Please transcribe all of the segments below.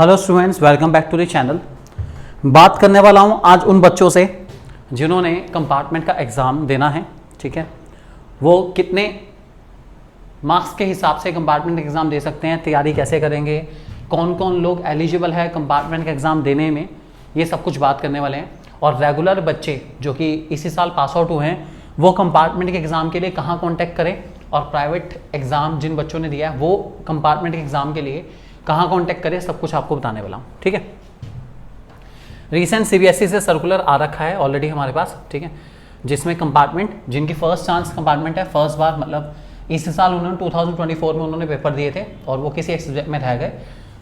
Hello students, welcome back to the channel. बात करने वाला हूँ आज उन बच्चों से जिन्होंने कंपार्टमेंट का एग्ज़ाम देना है। ठीक है, वो कितने मार्क्स के हिसाब से कंपार्टमेंट एग्ज़ाम दे सकते हैं, तैयारी कैसे करेंगे, कौन कौन लोग एलिजिबल है कंपार्टमेंट का एग्ज़ाम देने में, ये सब कुछ बात करने वाले हैं। और रेगुलर बच्चे जो कि इसी साल पास आउट हुए हैं वो कंपार्टमेंट के एग्ज़ाम के लिए कहाँ कॉन्टैक्ट करें, और प्राइवेट एग्ज़ाम जिन बच्चों ने दिया है वो कंपार्टमेंट के एग्ज़ाम के लिए कहाँ कॉन्टैक्ट करें, सब कुछ आपको बताने वाला हूँ। ठीक है, रिसेंट सीबीएसई से सर्कुलर आ रखा है ऑलरेडी हमारे पास। ठीक है, जिसमें कंपार्टमेंट जिनकी फर्स्ट चांस कंपार्टमेंट है, फर्स्ट बार मतलब इस साल उन्होंने 2024 में उन्होंने पेपर दिए थे और वो किसी एक सब्जेक्ट में रह गए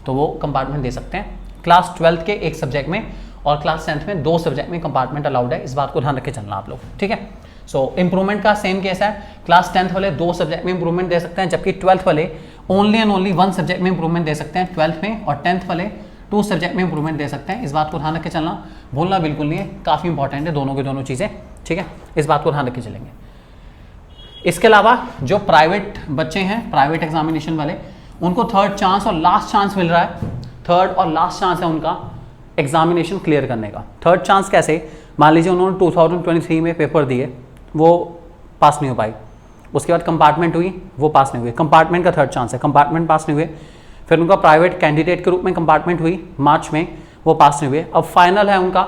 तो वो कंपार्टमेंट दे सकते हैं। क्लास 12th के एक सब्जेक्ट में और क्लास 10th में 2 सब्जेक्ट में कंपार्टमेंट अलाउड है, इस बात को ध्यान रख के चलना आप लोग। ठीक है, सो इंप्रूवमेंट का सेम केस है। क्लास 10th वाले 2 सब्जेक्ट में इंप्रूवमेंट दे सकते हैं, जबकि 12th वाले ओनली एंड ओनली 1 सब्जेक्ट में इंप्रूवमेंट दे सकते हैं 12th में, और 10th वाले 2 सब्जेक्ट में इंप्रूवमेंट दे सकते हैं। इस बात को ध्यान रख के चलना, भूलना बिल्कुल नहीं है, काफ़ी इंपॉर्टेंट है दोनों की दोनों चीज़ें। ठीक है, इस बात को ध्यान रख के चलेंगे। इसके अलावा जो प्राइवेट बच्चे हैं, प्राइवेट एग्जामिनेशन वाले, उनको थर्ड चांस और लास्ट चांस मिल रहा है। थर्ड और लास्ट चांस है उनका एग्जामिनेशन क्लियर करने का। थर्ड चांस कैसे, मान लीजिए उन्होंने 2023 में पेपर दिए, वो पास नहीं हो पाई, उसके बाद कंपार्टमेंट हुई, वो पास नहीं हुए, कंपार्टमेंट का थर्ड चांस है, कंपार्टमेंट पास नहीं हुए। फिर उनका प्राइवेट कैंडिडेट के रूप में कंपार्टमेंट हुई मार्च में, वो पास नहीं हुए। अब फाइनल है उनका,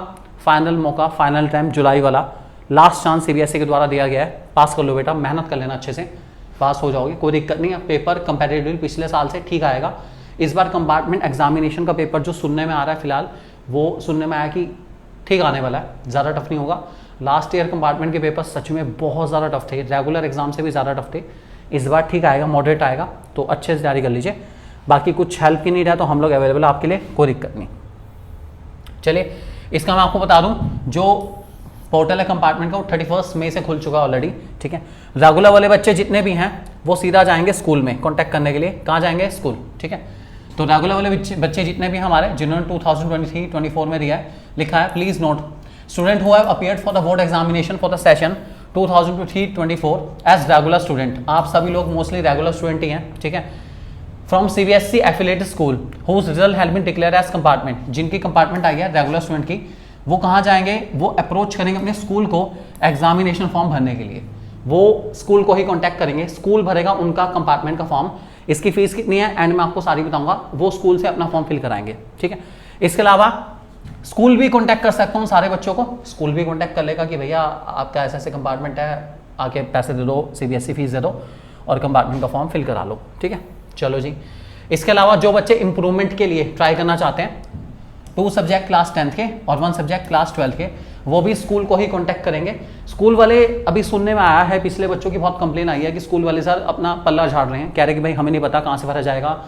फाइनल मौका, फाइनल टाइम जुलाई वाला, लास्ट चांस सीबीएसई के द्वारा दिया गया है। पास कर लो बेटा, मेहनत कर लेना अच्छे से, पास हो जाओगे, कोई दिक्कत नहीं है। पेपर कंपैरेटिवली पिछले साल से ठीक आएगा। इस बार कंपार्टमेंट एग्जामिनेशन का पेपर जो सुनने में आ रहा है फिलहाल, वो सुनने में आया कि ठीक आने वाला है, ज़्यादा टफ नहीं होगा। लास्ट ईयर कंपार्टमेंट के पेपर सच में बहुत ज़्यादा टफ थे, रेगुलर एग्जाम से भी ज़्यादा टफ थे। इस बार ठीक आएगा, मॉडरेट आएगा, तो अच्छे से तैयारी कर लीजिए। बाकी कुछ हेल्प की नहीं रहा तो हम लोग अवेलेबल है आपके लिए, कोई दिक्कत नहीं। चलिए, इसका मैं आपको बता दूं, जो पोर्टल है कंपार्टमेंट का वो 31 मई से खुल चुका है ऑलरेडी। ठीक है, रेगुलर वाले बच्चे जितने भी हैं वो सीधा जाएंगे स्कूल में कॉन्टैक्ट करने के लिए। कहाँ जाएंगे? स्कूल। ठीक है, तो रेगुलर वाले बच्चे जितने भी हमारे जिन्होंने 2023-24 में दिया है, लिखा है please note student who have appeared for the board examination for the session 2023-24 as regular student. आप सभी लोग मोस्टली रेगुलर स्टूडेंट ही हैं। ठीक है, from CBSE affiliated school whose result has been declared as compartment, जिनकी कंपार्टमेंट आई है regular student की, वो कहाँ जाएंगे? वो अप्रोच करेंगे अपने स्कूल को एग्जामिनेशन फॉर्म भरने के लिए। वो स्कूल को ही कांटेक्ट करेंगे, स्कूल भरेगा उनका कंपार्टमेंट का फॉर्म। इसकी फीस कितनी है एंड मैं आपको सारी बताऊंगा, वो स्कूल से अपना फॉर्म फिल कराएंगे। ठीक है, इसके अलावा स्कूल भी कांटेक्ट कर सकता हूँ सारे बच्चों को, स्कूल भी कांटेक्ट कर लेगा कि भैया आपका ऐसे ऐसे कंपार्टमेंट है, आके पैसे दे दो, सीबीएसई फीस दे दो और कंपार्टमेंट का फॉर्म फिल करा लो। ठीक है, चलो जी। इसके अलावा जो बच्चे इंप्रूवमेंट के लिए ट्राई करना चाहते हैं, 2 सब्जेक्ट क्लास 10th के और 1 सब्जेक्ट क्लास 12th के, वो भी स्कूल को ही कांटेक्ट करेंगे। स्कूल वाले, अभी सुनने में आया है, पिछले बच्चों की बहुत कंप्लेन आई है कि स्कूल वाले सर अपना पल्ला झाड़ रहे हैं, कह रहे कि भाई हमें नहीं पता कहाँ से भरा जाएगा,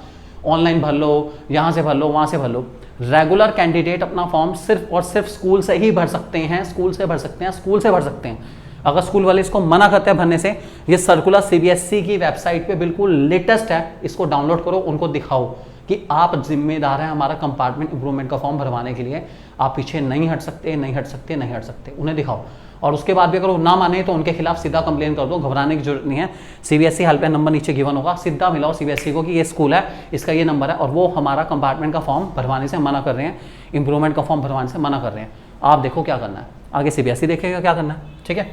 ऑनलाइन भर लो, यहाँ से भर लो, वहाँ से भर लो। रेगुलर कैंडिडेट अपना फॉर्म सिर्फ और सिर्फ स्कूल से ही भर सकते हैं, स्कूल से भर सकते हैं, स्कूल से भर सकते हैं। अगर स्कूल वाले इसको मना करते हैं भरने से, ये सर्कुलर सीबीएसई की वेबसाइट पे बिल्कुल लेटेस्ट है, इसको डाउनलोड करो, उनको दिखाओ कि आप जिम्मेदार हैं हमारा कंपार्टमेंट इंप्रूवमेंट का फॉर्म भरवाने के लिए, आप पीछे नहीं हट सकते, नहीं हट सकते, नहीं हट सकते, उन्हें दिखाओ। और उसके बाद भी अगर वो ना माने तो उनके खिलाफ सीधा कंप्लेन कर दो, घबराने की जरूरत नहीं है। सीबीएसई हेल्पलाइन नंबर नीचे गिवन होगा, सीधा मिलाओ सीबीएसई को कि ये स्कूल है, इसका ये नंबर है और वो हमारा कंपार्टमेंट का फॉर्म भरवाने से मना कर रहे हैं, इंप्रूवमेंट का फॉर्म भरवाने से मना कर रहे हैं। आप देखो क्या करना है, आगे सीबीएसई देखेगा क्या करना है। ठीक है,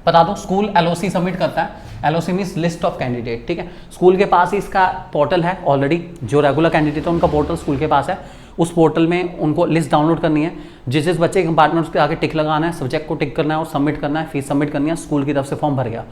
बता दो, स्कूल एलओसी सबमिट करता है, LOC means list of candidate. ठीक है, स्कूल के पास ही इसका पोर्टल है ऑलरेडी, जो रेगुलर कैंडिडेट है उनका पोर्टल स्कूल के पास है, उस पोर्टल में उनको लिस्ट डाउनलोड करनी है, जिस बच्चे के कंपार्टमेंट उसके आगे टिक लगाना है, सब्जेक्ट को टिक करना है और सबमिट करना है, फीस सबमिट करनी है, स्कूल की तरफ से फॉर्म भर गया।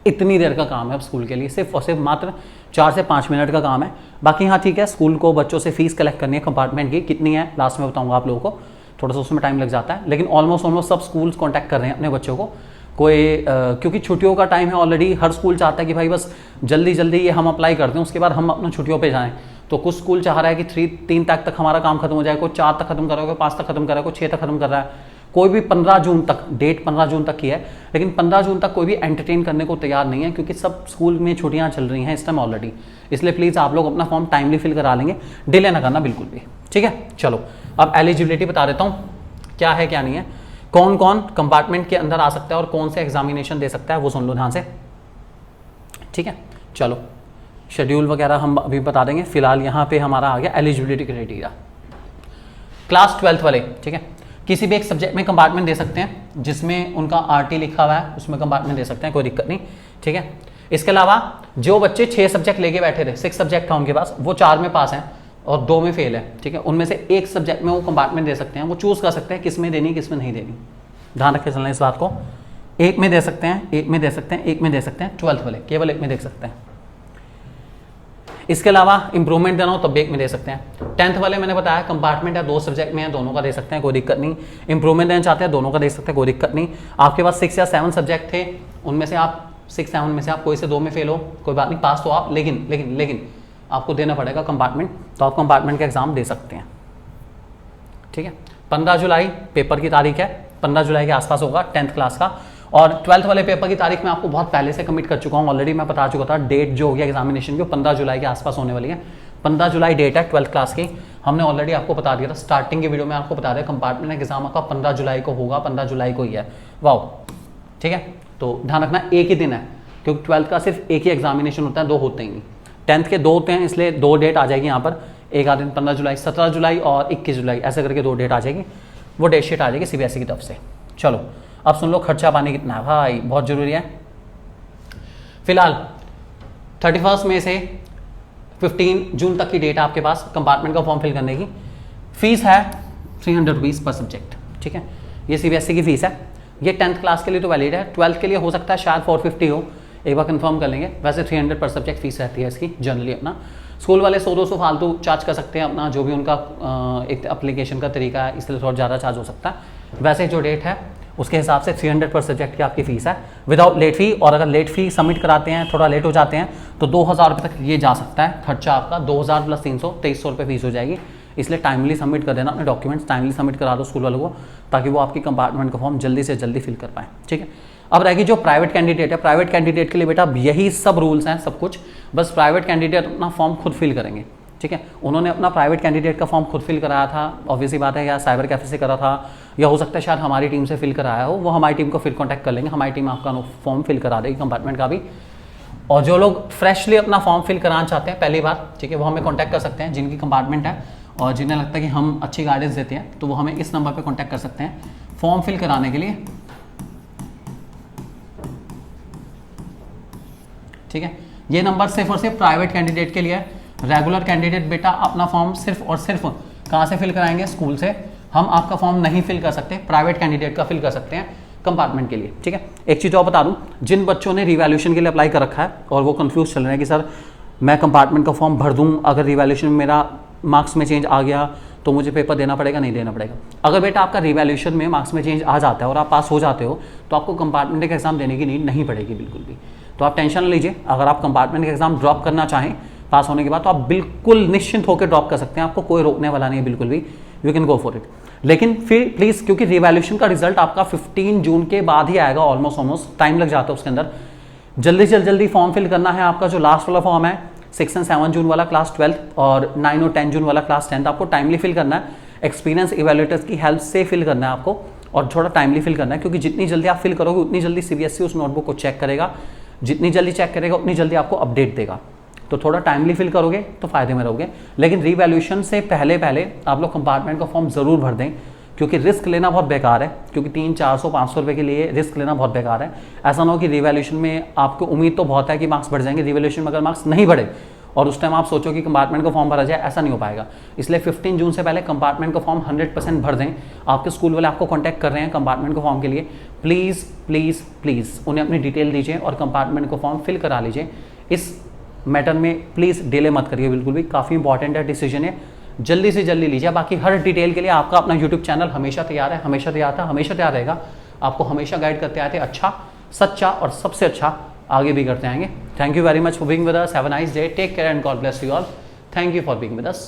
इतनी देर का काम है अब स्कूल के लिए, सिर्फ और सिर्फ मात्र 4 से 5 मिनट का काम है। बाकी हाँ ठीक है, स्कूल को बच्चों से फीस कलेक्ट करनी है कंपार्टमेंट की, कितनी है लास्ट में बताऊँगा आप लोगों को, थोड़ा सा उसमें टाइम लग जाता है, लेकिन ऑलमोस्ट सब स्कूल्स कॉन्टैक्ट कर रहे हैं अपने बच्चों को। कोई क्योंकि छुट्टियों का टाइम है ऑलरेडी, हर स्कूल चाहता है कि भाई बस जल्दी जल्दी ये हम अप्लाई कर दें, उसके बाद हम अपना छुट्टियों पे जाएं। तो कुछ स्कूल चाह रहा है कि 3 तक हमारा काम खत्म हो जाए, कोई 4 तक खत्म कर रहा है, कोई 5 तक खत्म कर रहा है, कोई 6 तक खत्म कर रहा है, कोई भी 15 जून तक, डेट 15 जून तक की है, लेकिन 15 जून तक कोई भी एंटरटेन करने को तैयार नहीं है, क्योंकि सब स्कूल में छुट्टियां चल रही हैं इस टाइम ऑलरेडी। इसलिए प्लीज़ आप लोग अपना फॉर्म टाइमली फिल करा लेंगे, डिले ना करना बिल्कुल भी। ठीक है, चलो अब एलिजिबिलिटी बता देता हूँ क्या है क्या नहीं है, कौन कौन कंपार्टमेंट के अंदर आ सकता है और कौन से एग्जामिनेशन दे सकता है, वो सुन लो ध्यान से। ठीक है, चलो शेड्यूल वगैरह हम अभी बता देंगे। फिलहाल यहाँ पे हमारा आ गया एलिजिबिलिटी क्राइटेरिया। क्लास 12th वाले, ठीक है, किसी भी एक सब्जेक्ट में कंपार्टमेंट दे सकते हैं जिसमें उनका RT लिखा हुआ है, उसमें कंपार्टमेंट दे सकते हैं, कोई दिक्कत नहीं, ठीक है। इसके अलावा जो बच्चे 6 सब्जेक्ट लेके बैठे थे, 6 सब्जेक्ट था उनके पास, वो 4 में पास हैं और 2 में फेल है, ठीक है, उनमें से एक सब्जेक्ट में वो कंपार्टमेंट दे सकते हैं, वो चूज कर सकते हैं किस में देनी किस में नहीं देनी। ध्यान रखे चलना इस बात को। एक में दे सकते हैं, एक में दे सकते हैं, एक में दे सकते हैं, 12th वाले केवल एक में दे सकते हैं। इसके अलावा इंप्रूवमेंट देना हो तब भी एक में दे सकते हैं। 10th वाले मैंने बताया कंपार्टमेंट है, 2 सब्जेक्ट में है, दोनों का दे सकते हैं, कोई दिक्कत नहीं। इंप्रूवमेंट देना चाहते हैं, दोनों का दे सकते हैं, कोई दिक्कत नहीं। आपके पास 6 या 7 सब्जेक्ट थे, उनमें से आप 6-7 में से आप कोई से 2 में फेल हो, कोई बात नहीं, पास तो आप, लेकिन आपको देना पड़ेगा कंपार्टमेंट, तो आप कंपार्टमेंट का एग्जाम दे सकते हैं, ठीक है। 15 जुलाई पेपर की तारीख है, 15 जुलाई के आसपास होगा 10th क्लास का। और 12th वाले पेपर की तारीख मैं आपको बहुत पहले से कमिट कर चुका हूँ, ऑलरेडी मैं बता चुका था। डेट जो होगी एग्जामिनेशन की 15 जुलाई के आसपास होने वाली है। 15 जुलाई डेट है 12th क्लास की, हमने ऑलरेडी आपको बता दिया था स्टार्टिंग की वीडियो में, आपको बता दिया कंपार्टमेंट एग्जाम आपका 15 जुलाई को होगा, 15 जुलाई को ही है, वाह, ठीक है। तो ध्यान रखना एक ही दिन है, क्योंकि 12th का सिर्फ एक ही एग्जामिनेशन होता है, 2 होते ही नहीं। 10th के 2 होते हैं, इसलिए 2 डेट आ जाएगी यहाँ पर, एक आध दिन 15 जुलाई, 17 जुलाई और 21 जुलाई, ऐसे करके 2 डेट आ जाएगी। वो डेट शीट आ जाएगी CBSE की तरफ से। चलो अब सुन लो खर्चा पानी कितना है भाई, बहुत जरूरी है। फिलहाल 31 मई से 15 जून तक की डेट है आपके पास कंपार्टमेंट का फॉर्म फिल करने की। फीस है 300 रुपीज़ पर सब्जेक्ट, ठीक है, ये CBSE की फीस है। ये 10th क्लास के लिए तो वैलिड है, 12th के लिए हो सकता है शायद 450 हो, एक बार कंफर्म कर लेंगे। वैसे 300 पर सब्जेक्ट फीस रहती है इसकी जनरली। अपना स्कूल वाले 100-200 फालतू चार्ज कर सकते हैं, अपना जो भी उनका एक एप्लीकेशन का तरीका है, इसलिए थोड़ा ज़्यादा चार्ज हो सकता है। वैसे जो डेट है उसके हिसाब से 300 पर सब्जेक्ट की आपकी फीस है विदाउट लेट फी। और अगर लेट फी सबमिट कराते हैं, थोड़ा लेट हो जाते हैं, तो 2000 रुपये तक ये जा सकता है खर्चा आपका। 2000 + 300 2300 रुपये फीस हो जाएगी। इसलिए टाइमली सबमिट कर देना अपने डॉक्यूमेंट्स, टाइमली सबमिट करा दो स्कूल वालों को, ताकि वो आपकी कंपार्टमेंट का फॉर्म जल्दी से जल्दी फिल कर पाएँ, ठीक है। अब रहेगी जो प्राइवेट कैंडिडेट है, प्राइवेट कैंडिडेट के लिए बेटा यही सब रूल्स हैं, सब कुछ, बस प्राइवेट कैंडिडेट अपना फॉर्म खुद फिल करेंगे, ठीक है। उन्होंने अपना प्राइवेट कैंडिडेट का फॉर्म खुद फिल कराया था, ऑब्वियसली बात है, या साइबर कैफे से करा था, या हो सकता है शायद हमारी टीम से फिल कराया हो, वो हमारी टीम को फिर कॉन्टैक्ट कर लेंगे, हमारी टीम आपका फॉर्म फिल करा देगी कंपार्टमेंट का भी। और जो लोग फ्रेशली अपना फॉर्म फिल कराना चाहते हैं पहली बार, ठीक है, वो हमें कॉन्टैक्ट कर सकते हैं, जिनकी कंपार्टमेंट है और जिन्हें लगता है कि हम अच्छी गाइडेंस देते हैं, तो वो हमें इस नंबर पर कॉन्टैक्ट कर सकते हैं फॉर्म फिल कराने के लिए, ठीक है। ये नंबर सिर्फ और सिर्फ प्राइवेट कैंडिडेट के लिए है। रेगुलर कैंडिडेट बेटा अपना फॉर्म सिर्फ और सिर्फ कहाँ से फिल कराएंगे, स्कूल से। हम आपका फॉर्म नहीं फिल कर सकते, प्राइवेट कैंडिडेट का फिल कर सकते हैं कंपार्टमेंट के लिए, ठीक है। एक चीज़ और बता दूं, जिन बच्चों ने रिवैल्यूएशन के लिए अप्लाई कर रखा है और वो कंफ्यूज चल रहे हैं कि सर मैं कंपार्टमेंट का फॉर्म भर दूं, अगर रिवैल्यूएशन में मेरा मार्क्स में चेंज आ गया तो मुझे पेपर देना पड़ेगा, नहीं देना पड़ेगा। अगर बेटा आपका रिवैल्यूएशन में मार्क्स में चेंज आ जाता है और आप पास हो जाते हो, तो आपको कंपार्टमेंट का एग्जाम देने की नीड नहीं पड़ेगी बिल्कुल भी। तो आप टेंशन न लीजिए, अगर आप कंपार्टमेंट का एग्जाम ड्रॉप करना चाहें पास होने के बाद, तो आप बिल्कुल निश्चिंत होकर ड्रॉप कर सकते हैं, आपको कोई रोकने वाला नहीं है बिल्कुल भी, you can go for it. लेकिन फिर प्लीज़, क्योंकि रिवैल्यूएशन का रिजल्ट आपका 15 जून के बाद ही आएगा, ऑलमोस्ट टाइम लग जाता है उसके अंदर। जल्दी से जल्दी फॉर्म फिल करना है। आपका जो लास्ट वाला फॉर्म है 6 और 7 जून वाला क्लास 12th और 9 और 10 जून वाला क्लास 10th, आपको टाइमली फिल करना है, एक्सपीरियंस इवैल्यूएटर्स की हेल्प से फिल करना है आपको, और थोड़ा टाइमली फिल करना है, क्योंकि जितनी जल्दी आप फिल करोगे उतनी जल्दी CBSE उस नोटबुक को चेक करेगा, जितनी जल्दी चेक करेगा उतनी जल्दी आपको अपडेट देगा। तो थोड़ा टाइमली फिल करोगे तो फायदे में रहोगे। लेकिन रिवैल्यूएशन से पहले आप लोग कंपार्टमेंट का फॉर्म जरूर भर दें, क्योंकि रिस्क लेना बहुत बेकार है, क्योंकि 300-400-500 रुपये के लिए रिस्क लेना बहुत बेकार है। ऐसा ना हो कि रिवैल्यूएशन में आपको उम्मीद तो बहुत है कि मार्क्स बढ़ जाएंगे, रिवैल्यूएशन में अगर मार्क्स नहीं बढ़े और उस टाइम आप सोचो कि कंपार्टमेंट का फॉर्म भरा जाए, ऐसा नहीं हो पाएगा। इसलिए 15 जून से पहले कंपार्टमेंट का फॉर्म 100% भर दें। आपके स्कूल वाले आपको कॉन्टैक्ट कर रहे हैं कंपार्टमेंट के फॉर्म के लिए, प्लीज़ प्लीज़ प्लीज़ उन्हें अपनी डिटेल दीजिए और कंपार्टमेंट को फॉर्म फिल करा लीजिए। इस मैटर में प्लीज़ डिले मत करिए बिल्कुल भी, काफ़ी इंपॉर्टेंट है डिसीजन है, जल्दी से जल्दी लीजिए। बाकी हर डिटेल के लिए आपका अपना यूट्यूब चैनल हमेशा तैयार है, हमेशा तैयार था, हमेशा तैयार रहेगा, आपको हमेशा गाइड करते आए थे, अच्छा, सच्चा और सबसे अच्छा आगे भी करते आएंगे। Thank you very much for being with us, have a nice day, take care and God bless you all. Thank you for being with us.